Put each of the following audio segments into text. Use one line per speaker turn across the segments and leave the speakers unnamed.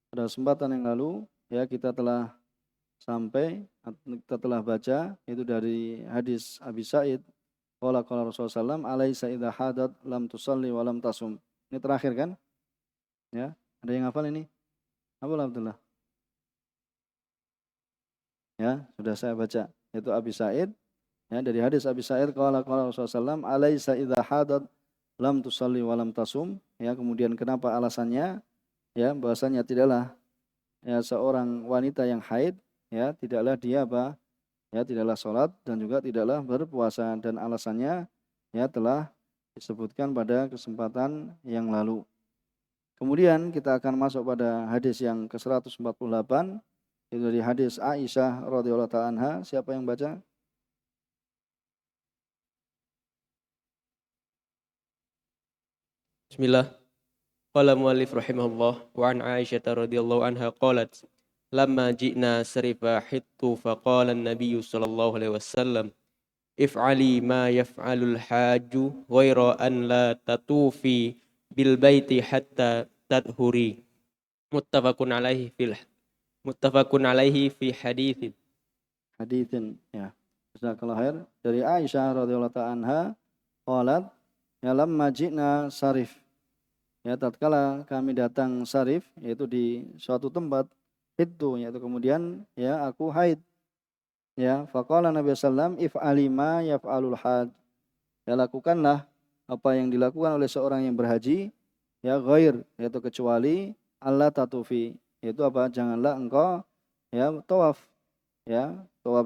pada kesempatan yang lalu ya kita telah sampai kita telah baca itu dari hadis Abi Sa'id qala Rasulullah sallam alaisa idza hadat lam tusalli wa lam tasum. Ini terakhir kan? Ya. Ada yang hafal ini? Hafal Abdullah? Ya, sudah saya baca. Itu Abi Sa'id ya dari hadis Abi Sa'id qala Rasulullah sallam alaisa idza hadat lam tusalli wa lam tasum. Ya, kemudian kenapa alasannya? Ya, bahwasanya tidaklah ya seorang wanita yang haid ya tidaklah dia apa? Ya tidaklah sholat dan juga tidaklah berpuasa dan alasannya ya telah disebutkan pada kesempatan yang lalu. Kemudian kita akan masuk pada hadis yang ke-148 itu dari hadis Aisyah radhiyallahu taala anha. Siapa yang baca?
Bismillah. Qala muallif rahimahullah wa an Aisyah radhiyallahu anha qalat lamma ji'na sarifa hittu faqala an-nabiy sallallahu alaihi wasallam if'ali ma yaf'alul haju ghaira an la tatufi bil baiti hatta tadhuri muttafaqun alaihi fi haditsin.
Haditsin ya. Jazakallahu khair. Dari Aisyah radhiyallahu taala anha qalat ya lamma ji'na sarif. Ya tatkala kami datang sarif yaitu di suatu tempat itu yaitu kemudian ya aku haid ya faqala Nabi sallam if'ali ma yaf'alul haj ya lakukanlah apa yang dilakukan oleh seorang yang berhaji ya ghair yaitu kecuali Allah tatufi yaitu apa janganlah engkau ya tawaf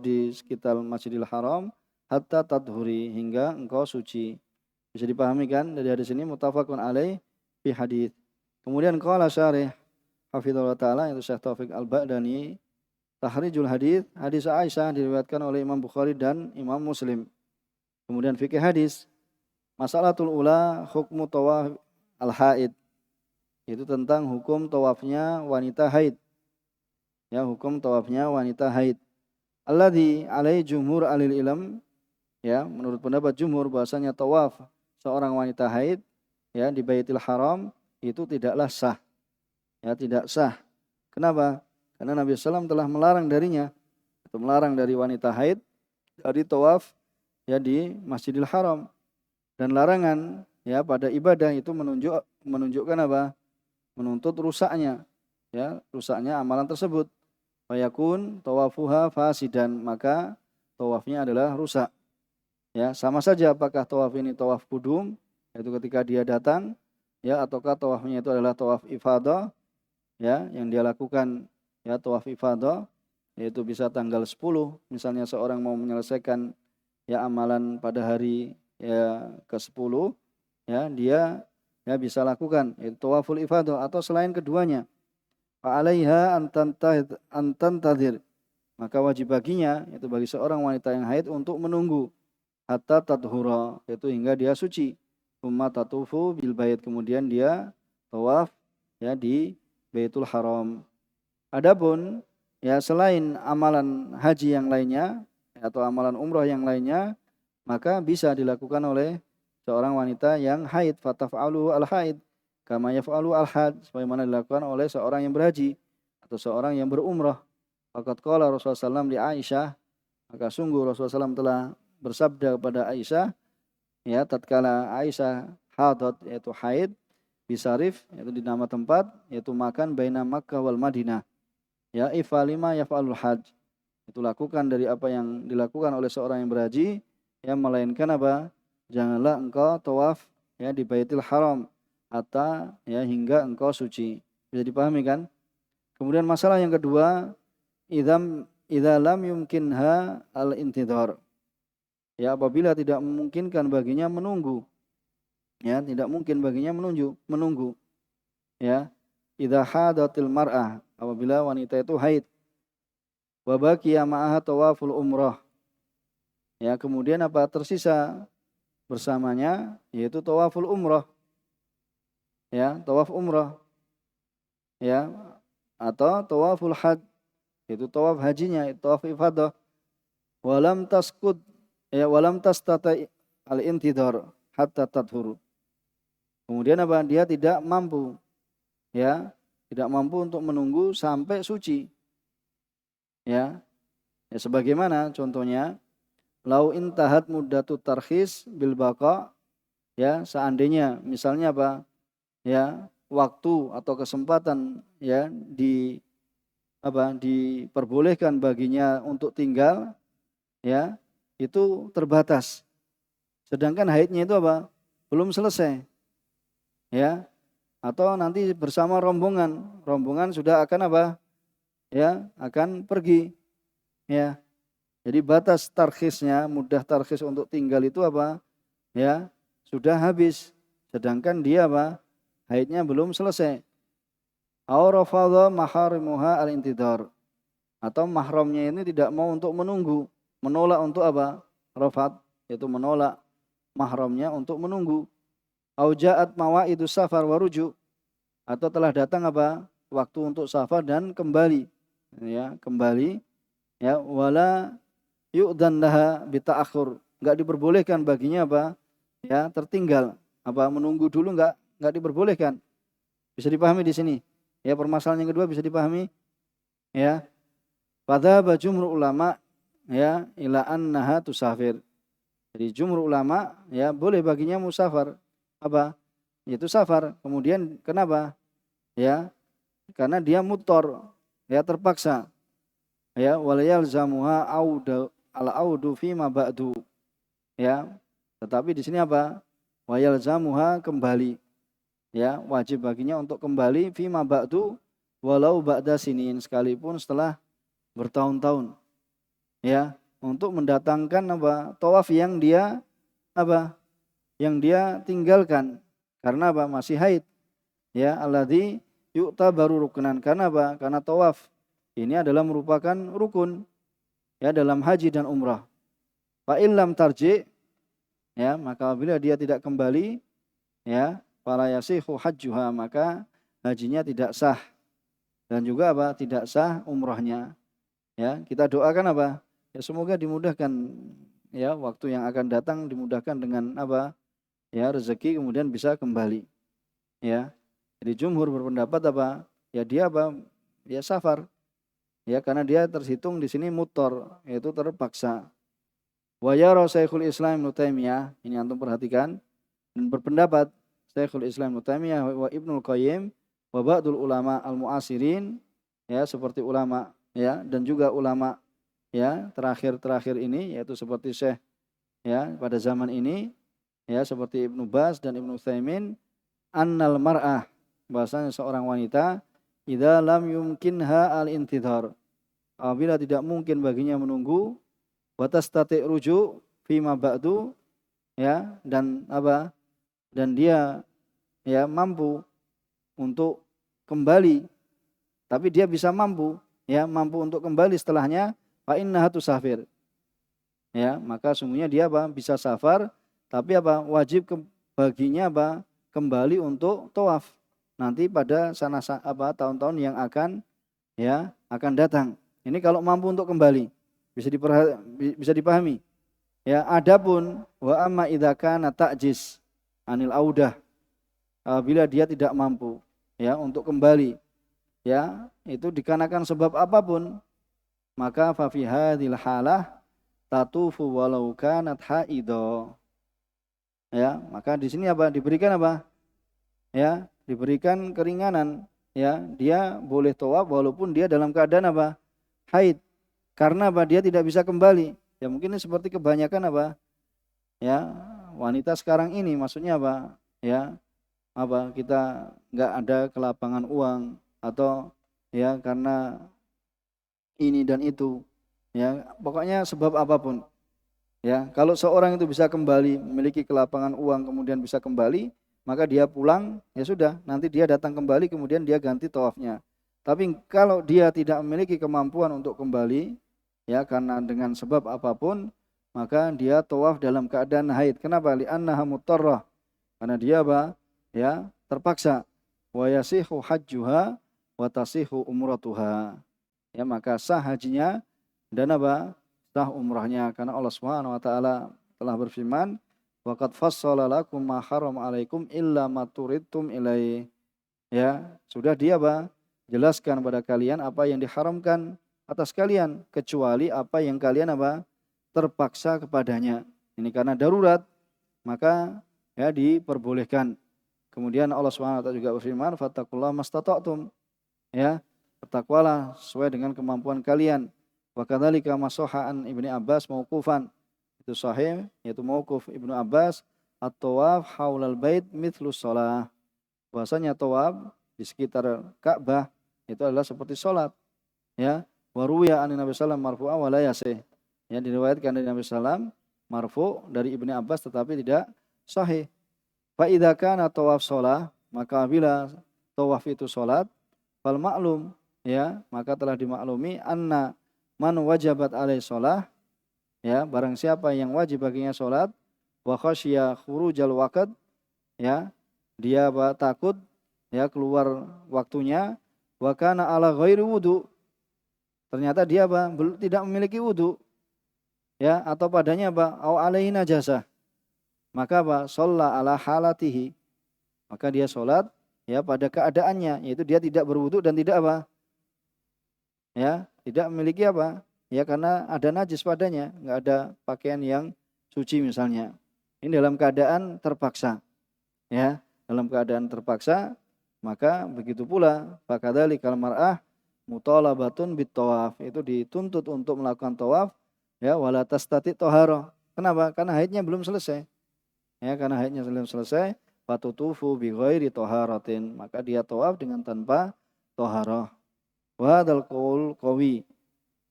di sekitar Masjidil Haram hatta tadhuri hingga engkau suci. Bisa dipahami kan dari hadis ini muttafaqun alaih fi hadis. Kemudian qala syarih hafizallahu taala itu Syekh Taufik Al-Ba'dani tahrijul hadis hadis Aisyah diriwayatkan oleh Imam Bukhari dan Imam Muslim. Kemudian fikih hadis masalatul ula hukmu tawaf al-haid itu tentang hukum tawafnya wanita haid. Ya, hukum tawafnya wanita haid. Alladzi alai jumhur alil ilm ya, menurut pendapat jumhur bahasanya tawaf seorang wanita haid ya di Baitul Haram itu tidaklah sah. Ya, tidak sah. Kenapa? Karena Nabi SAW telah melarang darinya atau melarang dari wanita haid dari tawaf ya di Masjidil Haram dan larangan ya pada ibadah itu menunjukkan apa? Menuntut rusaknya ya, rusaknya amalan tersebut. Fayakun tawafuha fasidan, maka tawafnya adalah rusak. Ya, sama saja apakah tawaf ini tawaf kudum yaitu ketika dia datang ya ataukah tawafnya itu adalah tawaf ifadah ya yang dia lakukan ya tawaf ifadah yaitu bisa tanggal 10 misalnya seorang mau menyelesaikan ya amalan pada hari ya ke-10 ya dia ya bisa lakukan yaitu tawaful ifadah atau selain keduanya fa alaiha antantadhir maka wajib baginya itu bagi seorang wanita yang haid untuk menunggu hatta tadhura yaitu hingga dia suci umma tatufu bil bait kemudian dia tawaf ya di Baitul Haram. Adapun ya selain amalan haji yang lainnya atau amalan umrah yang lainnya maka bisa dilakukan oleh seorang wanita yang haid fataf'alu al-haid kama yaf'alu al-hajj sebagaimana dilakukan oleh seorang yang berhaji atau seorang yang berumrah. Faqad qala Rasulullah SAW di Aisyah maka sungguh Rasulullah SAW telah bersabda kepada Aisyah ya tatkala Aisyah hadat yaitu haid bisarif yaitu di nama tempat yaitu makan baina Makkah wal Madinah ya ifalima yaf'alul hajj itu lakukan dari apa yang dilakukan oleh seorang yang berhaji ya melainkan apa janganlah engkau tawaf ya di Baitul Haram atau ya hingga engkau suci. Bisa dipahami kan? Kemudian masalah yang kedua idza lam yumkinha al-intidhar ya apabila tidak memungkinkan baginya menunggu ya tidak mungkin baginya menunggu ya idza hadatil mar'ah apabila wanita itu haid wa baqiya ma'aha tawaful umrah ya kemudian apa tersisa bersamanya yaitu tawaful umrah ya tawaf umrah ya atau tawaful hajj itu tawaf hajinya tawaf ifadah walam tasqud ya walam tastata al intidhar hatta tadhuru kemudian apa dia tidak mampu ya tidak mampu untuk menunggu sampai suci. Ya, ya sebagaimana contohnya, lau intahat muddatu tarkhis bil baqa, ya seandainya misalnya apa? Ya, waktu atau kesempatan ya diperbolehkan baginya untuk tinggal, ya itu terbatas. Sedangkan haidnya itu apa? Belum selesai, ya. Atau nanti bersama rombongan sudah akan apa? Ya, akan pergi, ya. Jadi batas tarkhisnya, mudah tarkhis untuk tinggal itu apa? Ya, sudah habis. Sedangkan dia apa? Haidnya belum selesai. Au rafadha maharimuha al-intidhar. Atau mahramnya ini tidak mau untuk menunggu, menolak untuk apa? Rafad, yaitu menolak mahramnya untuk menunggu. Au ja'at mawaidu safar waruju, atau telah datang apa? Waktu untuk safar dan kembali. Ya, kembali, ya, wala yu'dan laha bita'akhur. Enggak diperbolehkan baginya apa? Ya, tertinggal. Apa menunggu dulu enggak diperbolehkan. Bisa dipahami di sini. Ya, permasalahan yang kedua bisa dipahami. Ya. Pada jumhur ulama ya ila annaha tusafir. Jadi jumhur ulama ya boleh baginya musafar. Apa? Itu safar. Kemudian kenapa? Ya, karena dia mutor, ya terpaksa. Ya, walayal zamuha audu fi ma ba'du. Ya. Tetapi di sini apa? Wayal zamuha kembali. Ya, wajib baginya untuk kembali fi ma ba'du walau ba'da sinin, sekalipun setelah bertahun-tahun. Ya, untuk mendatangkan apa? Tawaf yang dia apa? Yang dia tinggalkan. Karena apa? Masih haid. Ya, alladzi yu'ta baru rukunan. Karena apa? Karena tawaf ini adalah merupakan rukun ya dalam haji dan umrah. Fa illam tarji, ya, maka bila dia tidak kembali, ya, fala yasihu hajjuha, maka hajinya tidak sah. Dan juga apa? Tidak sah umrahnya. Ya, kita doakan apa? Ya semoga dimudahkan, ya waktu yang akan datang dimudahkan dengan apa? Ya rezeki, kemudian bisa kembali. Ya. Jadi jumhur berpendapat apa? Ya dia apa? Ya safar. Ya karena dia terhitung di sini mutor, yaitu terpaksa. Wa yara Syekhul Islam Ibnu Taimiyah, ini antum perhatikan, dan berpendapat Syekhul Islam Ibnu Taimiyah wa Ibnul Qayyim wa ba'dul ulama al-mu'asirin, ya seperti ulama ya dan juga ulama ya terakhir ini, yaitu seperti Syekh ya pada zaman ini ya seperti Ibnu Baz dan Ibnu Utsaimin, annal mar'ah, bahasanya seorang wanita idza lam yumkinha al-intidhar, apabila tidak mungkin baginya menunggu, batas tati rujuk fima ba'du, ya dan apa, dan dia ya mampu untuk kembali, tapi dia bisa mampu untuk kembali setelahnya, fa innaha tusafir, ya maka sungguhnya dia apa bisa safar, tapi apa wajib baginya apa kembali untuk tawaf nanti pada tahun-tahun yang akan datang. Ini kalau mampu untuk kembali bisa dipahami. Ya, adapun wa amma idza kana ta'jiz anil audah, bila dia tidak mampu ya untuk kembali, ya itu dikarenakan sebab apapun, maka fa fi hadhil halah tatufu walau kanat haidho. Ya, maka di sini apa? Diberikan apa? Ya, diberikan keringanan, ya. Dia boleh tawaf walaupun dia dalam keadaan apa? Haid. Karena apa? Dia tidak bisa kembali. Ya mungkin ini seperti kebanyakan apa? Ya, wanita sekarang ini maksudnya apa? Ya, apa? Kita enggak ada kelapangan uang atau ya karena ini dan itu. Ya, pokoknya sebab apapun. Ya, kalau seorang itu bisa kembali memiliki kelapangan uang kemudian bisa kembali, maka dia pulang, ya sudah, nanti dia datang kembali kemudian dia ganti tawafnya. Tapi kalau dia tidak memiliki kemampuan untuk kembali, ya karena dengan sebab apapun, maka dia tawaf dalam keadaan haid. Kenapa? Li'annaha mutarrah. Karena dia apa? Ya, terpaksa. Wa yasihu hajjuha wa tasihu umratuha. Ya, maka sah hajinya dan apa? Sah umrahnya, karena Allah Subhanahu wa taala telah berfirman, wa qad fassala lakum ma haram alaikum illa ma turidtum ilaihi. Ya, sudah dia apa? jelaskan pada kalian apa yang diharamkan atas kalian kecuali apa yang kalian apa terpaksa kepadanya. Ini karena darurat maka ya diperbolehkan. Kemudian Allah Subhanahu wa taala juga berfirman, "Fattaqullaha mastata'tum." Ya, bertakwalah sesuai dengan kemampuan kalian. Wa kadzalika masahha an Ibnu Abbas mauqufan. Itu sahih yaitu mauquf Ibnu Abbas, at-tawaf haulal bait mithlu shalah. Bahwasanya tawaf di sekitar Ka'bah itu adalah seperti salat, ya. Wa ruwiya an Nabi sallallahu marfu'a wa la yasih. Ya, diriwayatkan dari Nabi sallallahu marfu dari Ibnu Abbas tetapi tidak sahih. Fa idza kana tawaf shalah, maka bila tawaf itu salat, fal maklum, ya, maka telah dimaklumi anna man wajabat alaihi shalah, ya, barang siapa yang wajib baginya salat, wa khasyiya khurujal waqt, ya, dia takut ya keluar waktunya, wa kana ala ghairi wudu, ternyata dia tidak memiliki wudu, ya, atau padanya au alaihi najasah, maka shalla ala halatihi, maka dia salat ya pada keadaannya, yaitu dia tidak berwudu dan tidak ya, tidak memiliki ya karena ada najis padanya, enggak ada pakaian yang suci misalnya. Ini dalam keadaan terpaksa. Ya, dalam keadaan terpaksa, maka begitu pula fakadzalikal mar'ah mutalabatun bitawaf, itu dituntut untuk melakukan tawaf ya wala tastati tahara. Kenapa? Karena haidnya belum selesai. Ya, karena haidnya belum selesai, fatutufu bi ghairi taharatin, maka dia tawaf dengan tanpa taharah. Wa hadzal qaul qawi,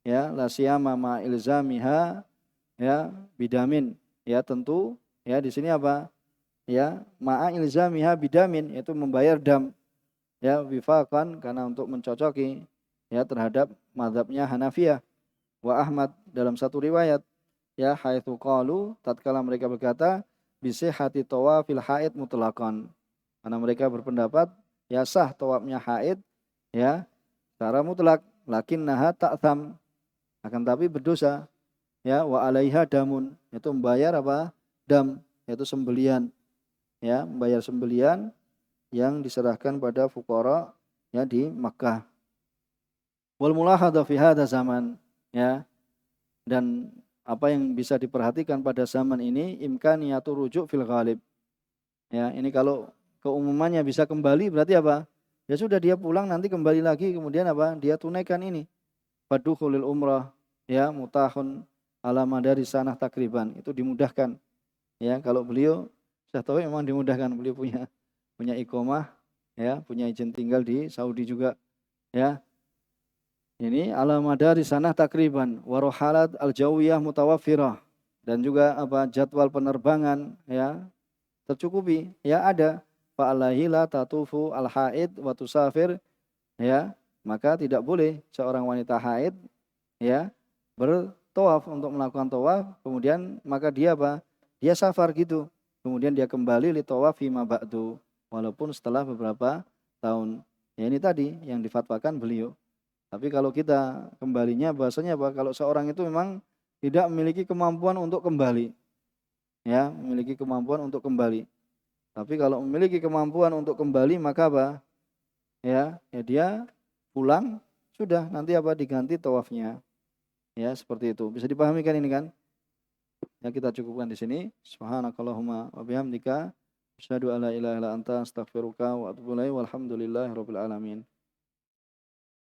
ya, la siyama ma ilzamiha ya bidamin, ya tentu ya di sini ya ma'a ilzamiha bidamin, yaitu membayar dam, ya wifaqan, karena untuk mencocoki ya terhadap mazhabnya Hanafiyah. Wa Ahmad dalam satu riwayat ya haitsu qalu, tatkala mereka berkata bisihhati tawafil haid mutlaqan, karena mereka berpendapat ya sah tawafnya haid ya secara mutlak, lakinnaha ta'tham, akan tapi berdosa, ya, wa alaiha damun, itu membayar dam, yaitu sembelian, ya, membayar sembelian yang diserahkan pada fuqara ya di Makkah. Wal mulahadha fi hadza zaman, ya, dan apa yang bisa diperhatikan pada zaman ini, imkaniyatu rujuk fil ghalib. Ya, ini kalau keumumannya bisa kembali berarti ya sudah, dia pulang nanti kembali lagi, kemudian dia tunaikan ini. Fadukhulil umrah ya mutahun ala madari sanah takriban, itu dimudahkan. Ya, kalau beliau saya tahu memang dimudahkan, beliau punya iqamah, ya, punya izin tinggal di Saudi juga, ya. Ini ala madari sanah takriban, warohalat al-jawiyah mutawaffirah, dan juga jadwal penerbangan ya tercukupi, ya ada. Fa'alaihi la tatufu al-haid wa tusafir, ya, maka tidak boleh seorang wanita haid ya bertawaf, untuk melakukan tawaf, kemudian maka dia dia safar gitu, kemudian dia kembali li tawaf fima ba'du, walaupun setelah beberapa tahun. Ya, ini tadi yang difatwakan beliau. Tapi kalau kita kembalinya bahasanya kalau seorang itu memang tidak memiliki kemampuan untuk kembali, ya, memiliki kemampuan untuk kembali. Tapi kalau memiliki kemampuan untuk kembali maka ya dia pulang, sudah, nanti diganti tawafnya. Ya, seperti itu. Bisa dipahami kan ini kan? Ya, kita cukupkan di sini. Subhanakallahumma wa bihamdika asyhadu alla ilaha illa anta astaghfiruka wa atubu ilaik. Walhamdulillahirabbil alamin.